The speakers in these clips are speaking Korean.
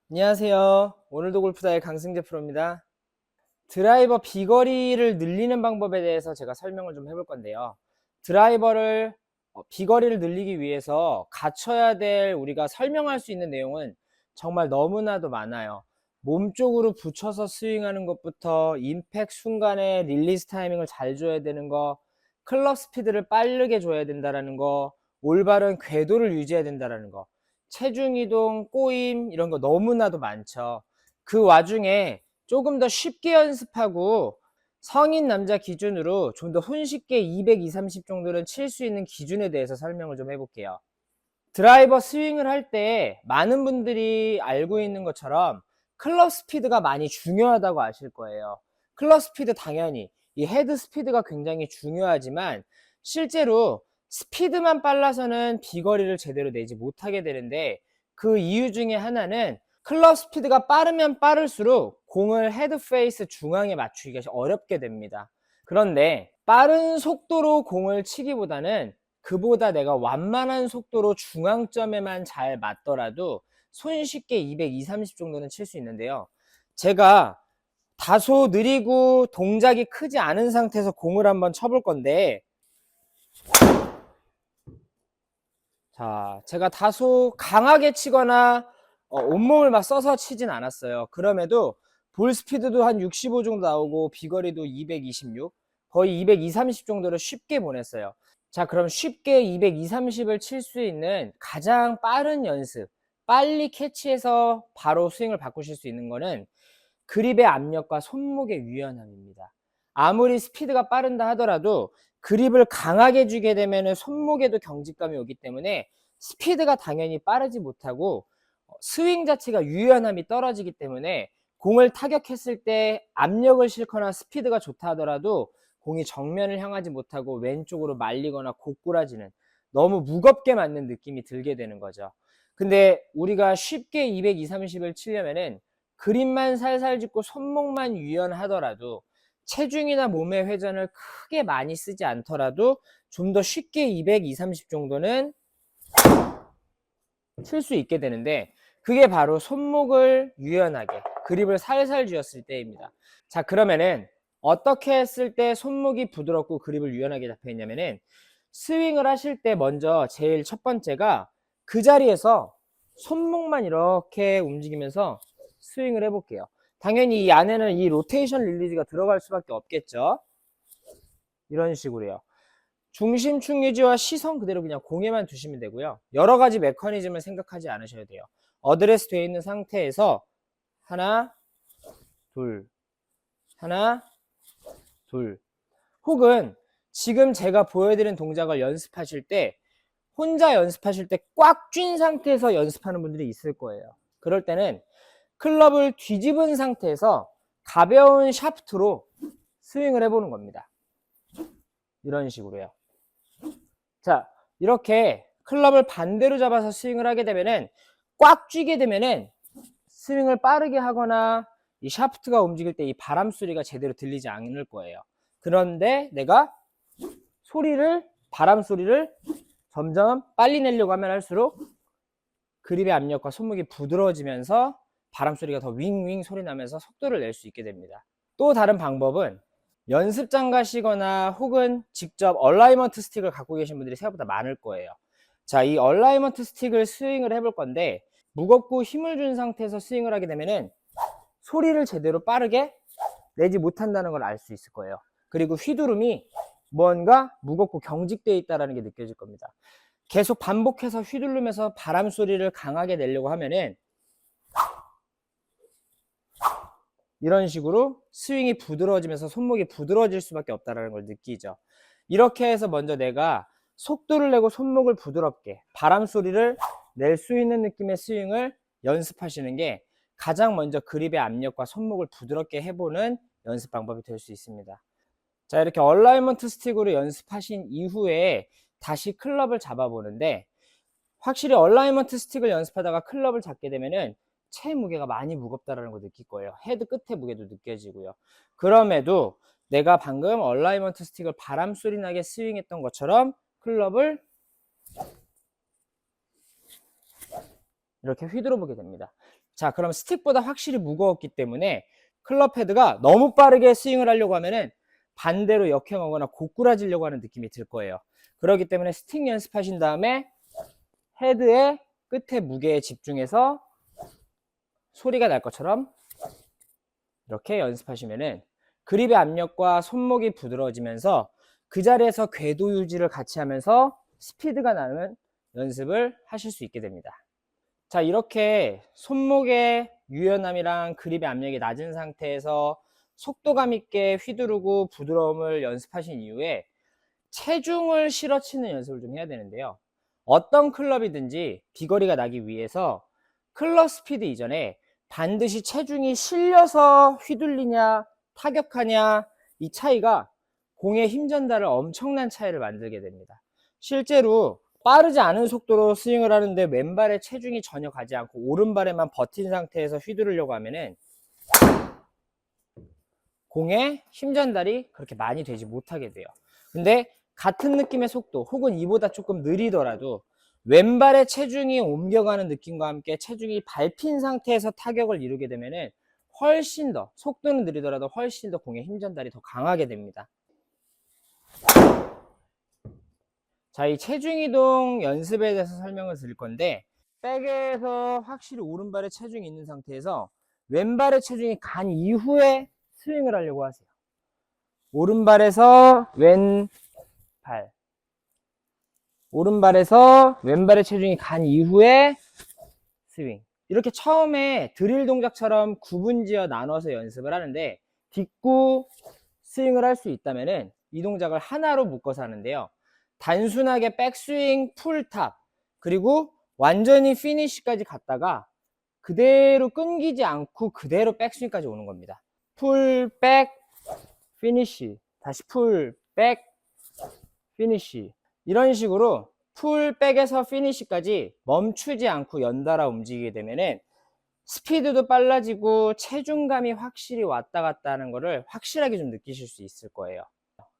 안녕하세요. 오늘도 골프다의 강승재 프로입니다. 드라이버 비거리를 늘리는 방법에 대해서 제가 설명을 좀 해볼 건데요. 드라이버를 비거리를 늘리기 위해서 갖춰야 될 우리가 설명할 수 있는 내용은 정말 너무나도 많아요. 몸쪽으로 붙여서 스윙하는 것부터 임팩 순간에 릴리스 타이밍을 잘 줘야 되는 거, 클럽 스피드를 빠르게 줘야 된다는 거, 올바른 궤도를 유지해야 된다는 거, 체중 이동, 꼬임 이런 거 너무나도 많죠. 그 와중에 조금 더 쉽게 연습하고 성인 남자 기준으로 좀 더 손쉽게 220, 30 정도는 칠 수 있는 기준에 대해서 설명을 좀 해볼게요. 드라이버 스윙을 할 때 많은 분들이 알고 있는 것처럼 클럽 스피드가 많이 중요하다고 아실 거예요. 클럽 스피드 당연히 이 헤드 스피드가 굉장히 중요하지만 실제로 스피드만 빨라서는 비거리를 제대로 내지 못하게 되는데, 그 이유 중에 하나는 클럽 스피드가 빠르면 빠를수록 공을 헤드 페이스 중앙에 맞추기가 어렵게 됩니다. 그런데 빠른 속도로 공을 치기보다는 그보다 내가 완만한 속도로 중앙점에만 잘 맞더라도 손쉽게 220, 30 정도는 칠 수 있는데요. 제가 다소 느리고 동작이 크지 않은 상태에서 공을 한번 쳐볼 건데, 자, 제가 다소 강하게 치거나 온몸을 막 써서 치진 않았어요. 그럼에도 볼 스피드도 한 65 정도 나오고 비거리도 226, 거의 220, 30 정도를 쉽게 보냈어요. 자, 그럼 쉽게 220, 30을 칠 수 있는 가장 빠른 연습, 빨리 캐치해서 바로 스윙을 바꾸실 수 있는 거는 그립의 압력과 손목의 유연함입니다. 아무리 스피드가 빠른다 하더라도 그립을 강하게 주게 되면 손목에도 경직감이 오기 때문에 스피드가 당연히 빠르지 못하고 스윙 자체가 유연함이 떨어지기 때문에 공을 타격했을 때 압력을 싫거나 스피드가 좋다 하더라도 공이 정면을 향하지 못하고 왼쪽으로 말리거나 고꾸라지는, 너무 무겁게 맞는 느낌이 들게 되는 거죠. 근데 우리가 쉽게 220, 30을 치려면은 그립만 살살 짚고 손목만 유연하더라도, 체중이나 몸의 회전을 크게 많이 쓰지 않더라도 좀 더 쉽게 220, 30 정도는 칠 수 있게 되는데, 그게 바로 손목을 유연하게 그립을 살살 쥐었을 때입니다. 자, 그러면은 어떻게 했을 때 손목이 부드럽고 그립을 유연하게 잡혀 있냐면은, 스윙을 하실 때 먼저 제일 첫 번째가 그 자리에서 손목만 이렇게 움직이면서 스윙을 해볼게요. 당연히 이 안에는 이 로테이션 릴리즈가 들어갈 수밖에 없겠죠. 이런 식으로요. 중심축 유지와 시선 그대로 그냥 공에만 두시면 되고요. 여러 가지 메커니즘을 생각하지 않으셔야 돼요. 어드레스 되어 있는 상태에서 하나, 둘, 하나, 둘. 혹은 지금 제가 보여드린 동작을 연습하실 때, 혼자 연습하실 때 꽉 쥔 상태에서 연습하는 분들이 있을 거예요. 그럴 때는 클럽을 뒤집은 상태에서 가벼운 샤프트로 스윙을 해보는 겁니다. 이런 식으로요. 자, 이렇게 클럽을 반대로 잡아서 스윙을 하게 되면은, 꽉 쥐게 되면은 스윙을 빠르게 하거나 이 샤프트가 움직일 때 이 바람 소리가 제대로 들리지 않을 거예요. 그런데 내가 바람 소리를 점점 빨리 내려고 하면 할수록 그립의 압력과 손목이 부드러워지면서 바람 소리가 더 윙윙 소리 나면서 속도를 낼 수 있게 됩니다. 또 다른 방법은 연습장 가시거나 혹은 직접 얼라이먼트 스틱을 갖고 계신 분들이 생각보다 많을 거예요. 자, 이 얼라이먼트 스틱을 스윙을 해볼 건데, 무겁고 힘을 준 상태에서 스윙을 하게 되면은 소리를 제대로 빠르게 내지 못한다는 걸 알 수 있을 거예요. 그리고 휘두름이 뭔가 무겁고 경직되어 있다는 게 느껴질 겁니다. 계속 반복해서 휘두르면서 바람 소리를 강하게 내려고 하면은 이런 식으로 스윙이 부드러워지면서 손목이 부드러워질 수밖에 없다는 걸 느끼죠. 이렇게 해서 먼저 내가 속도를 내고 손목을 부드럽게 바람 소리를 낼 수 있는 느낌의 스윙을 연습하시는 게 가장 먼저 그립의 압력과 손목을 부드럽게 해보는 연습 방법이 될 수 있습니다. 자, 이렇게 얼라이먼트 스틱으로 연습하신 이후에 다시 클럽을 잡아보는데, 확실히 얼라이먼트 스틱을 연습하다가 클럽을 잡게 되면은 채 무게가 많이 무겁다는 걸 느낄 거예요. 헤드 끝에 무게도 느껴지고요. 그럼에도 내가 방금 얼라이먼트 스틱을 바람 소리 나게 스윙했던 것처럼 클럽을 이렇게 휘두르 보게 됩니다. 자, 그럼 스틱보다 확실히 무거웠기 때문에 클럽 헤드가 너무 빠르게 스윙을 하려고 하면은 반대로 역행하거나 고꾸라지려고 하는 느낌이 들 거예요. 그렇기 때문에 스틱 연습하신 다음에 헤드의 끝에 무게에 집중해서 소리가 날 것처럼 이렇게 연습하시면은 그립의 압력과 손목이 부드러워지면서 그 자리에서 궤도 유지를 같이 하면서 스피드가 나는 연습을 하실 수 있게 됩니다. 자, 이렇게 손목의 유연함이랑 그립의 압력이 낮은 상태에서 속도감 있게 휘두르고 부드러움을 연습하신 이후에 체중을 실어 치는 연습을 좀 해야 되는데요. 어떤 클럽이든지 비거리가 나기 위해서 클럽 스피드 이전에 반드시 체중이 실려서 휘둘리냐 타격하냐, 이 차이가 공의 힘 전달을 엄청난 차이를 만들게 됩니다. 실제로 빠르지 않은 속도로 스윙을 하는데 왼발에 체중이 전혀 가지 않고 오른발에만 버틴 상태에서 휘두르려고 하면은 공의 힘 전달이 그렇게 많이 되지 못하게 돼요. 근데 같은 느낌의 속도 혹은 이보다 조금 느리더라도 왼발에 체중이 옮겨가는 느낌과 함께 체중이 밟힌 상태에서 타격을 이루게 되면은 훨씬 더 속도는 느리더라도 훨씬 더 공의 힘 전달이 더 강하게 됩니다. 자, 이 체중 이동 연습에 대해서 설명을 드릴 건데, 백에서 확실히 오른발에 체중이 있는 상태에서 왼발에 체중이 간 이후에 스윙을 하려고 하세요. 오른발에서 왼발, 오른발에서 왼발의 체중이 간 이후에 스윙. 이렇게 처음에 드릴 동작처럼 구분지어 나눠서 연습을 하는데, 딛고 스윙을 할 수 있다면은 이 동작을 하나로 묶어서 하는데요. 단순하게 백스윙, 풀탑, 그리고 완전히 피니쉬까지 갔다가 그대로 끊기지 않고 그대로 백스윙까지 오는 겁니다. 풀, 백, 피니쉬, 다시 풀, 백, 피니쉬. 이런 식으로 풀, 백에서 피니쉬까지 멈추지 않고 연달아 움직이게 되면은 스피드도 빨라지고 체중감이 확실히 왔다 갔다 하는 거를 확실하게 좀 느끼실 수 있을 거예요.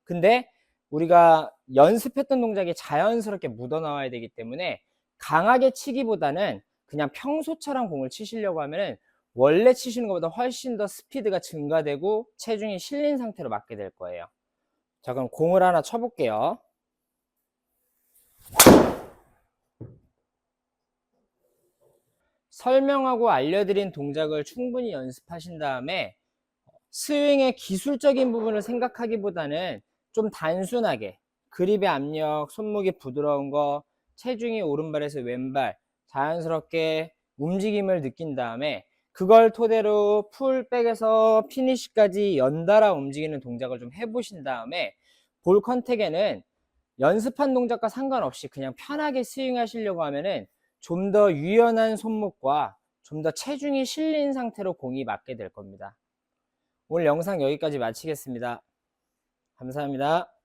근데 우리가 연습했던 동작이 자연스럽게 묻어나와야 되기 때문에 강하게 치기보다는 그냥 평소처럼 공을 치시려고 하면은 원래 치시는 것보다 훨씬 더 스피드가 증가되고 체중이 실린 상태로 맞게 될 거예요. 자, 그럼 공을 하나 쳐볼게요. 설명하고 알려드린 동작을 충분히 연습하신 다음에 스윙의 기술적인 부분을 생각하기보다는 좀 단순하게 그립의 압력, 손목이 부드러운 거, 체중이 오른발에서 왼발 자연스럽게 움직임을 느낀 다음에 그걸 토대로 풀백에서 피니쉬까지 연달아 움직이는 동작을 좀 해보신 다음에 볼 컨택에는 연습한 동작과 상관없이 그냥 편하게 스윙하시려고 하면은 좀 더 유연한 손목과 좀 더 체중이 실린 상태로 공이 맞게 될 겁니다. 오늘 영상 여기까지 마치겠습니다. 감사합니다.